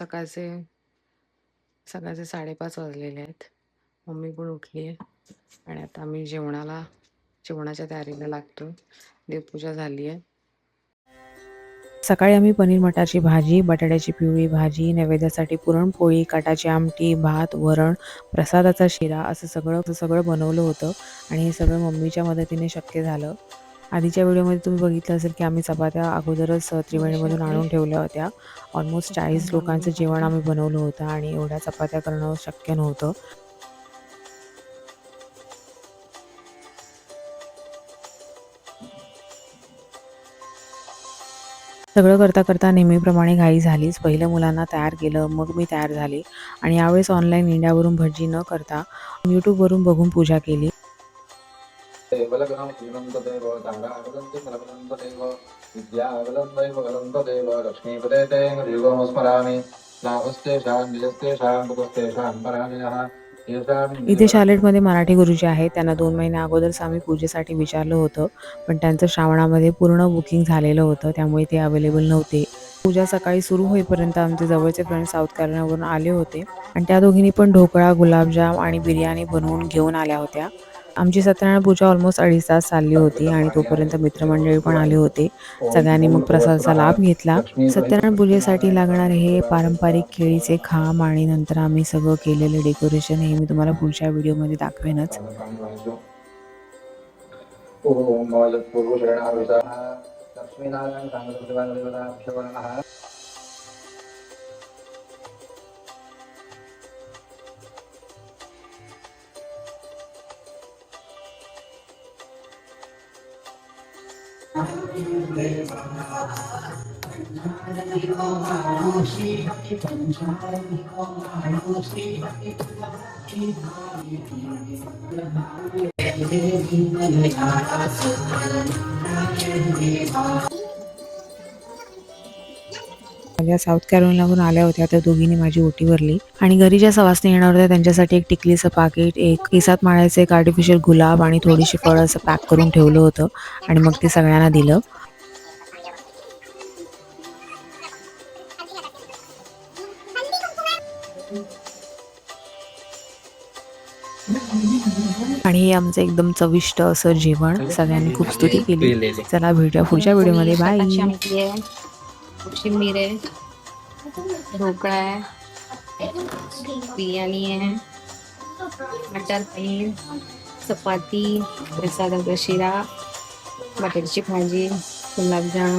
सकाळचे सकाळचे 5:30 वाजलेले आहेत. मम्मी पण उठली आहे आणि आता आम्ही जेवणाच्या तयारीला लागतो. देवपूजा झाली आहे. सकाळी आम्ही पनीर मटारची भाजी, बटाट्याची पिवळी भाजी, नैवेद्यासाठी पुरणपोळी, कटाची आमटी, भात, वरण, प्रसादाचा शिरा असं सगळं बनवलं होतं आणि हे सगळं मम्मीच्या मदतीने शक्य झालं. आधीच्या व्हिडिओमध्ये तुम्ही बघितलं असेल की आम्ही चपात्या अगोदरच त्रिवेणीमधून आणून ठेवल्या होत्या. ऑलमोस्ट 40 लोकांचं जेवण आम्ही बनवलं होतं आणि एवढ्या चपात्या करणं शक्य नव्हतं. सगळं करता करता नेहमीप्रमाणे घाई झालीच. पहिलं मुलांना तयार केलं, मग मी तयार झाले आणि यावेळेस ऑनलाईन इंडियावरून भटजी न करता यूट्यूबवरून बघून पूजा केली. इथे शालेटमध्ये मराठी गुरुजी आहेत. त्यांना 2 महिन्या अगोदरच आम्ही पूजेसाठी विचारलं होतं, पण त्यांचं श्रावणामध्ये पूर्ण बुकिंग झालेलं होतं, त्यामुळे ते अवेलेबल नव्हते. पूजा सकाळी सुरू होईपर्यंत आमचे जवळचे फ्रेंड साऊथ कॅरोलिनावरून आले होते आणि त्या दोघींनी पण ढोकळा, गुलाबजाम आणि बिर्याणी बनवून घेऊन आल्या होत्या. आमची सत्यनारायण पूजा ऑलमोस्ट 2.5 तास चालली होती आणि तोपर्यंत मित्रमंडळी पण आले होते. सगळ्यांनी मग प्रसादाचा लाभ घेतला. सत्यनारायण पूजेसाठी लागणारे हे पारंपरिक केळीचे खांब आणि नंतर आम्ही सगळं केलेलं डेकोरेशन हे मी तुम्हाला पुढच्या व्हिडिओमध्ये दाखवेनच. साऊथ कॅरोलिनावरून आल्या होत्या त्या दोघींनी माझी ओटी भरली आणि घरी ज्या सवासणी येणार होत्या त्यांच्यासाठी एक टिकलीचं पाकिट, एक केसात माळायचं एक आर्टिफिशियल गुलाब आणि थोडीशी फळं असं पॅक करून ठेवलं होतं आणि मग ते सगळ्यांना दिलं. आणि हे आमचं एकदम चविष्ट असं जेवण. सगळ्यांनी खूप स्तुती केली. चला भेटूया पुढच्या व्हिडिओमध्ये. बाय. कोशिंबीर आहे, ढोकळा आहे, बिर्याणी आहे, मटर पनीर, चपाती, प्रसादाचा शिरा, बटाट्याची भाजी, गुलाबजाम.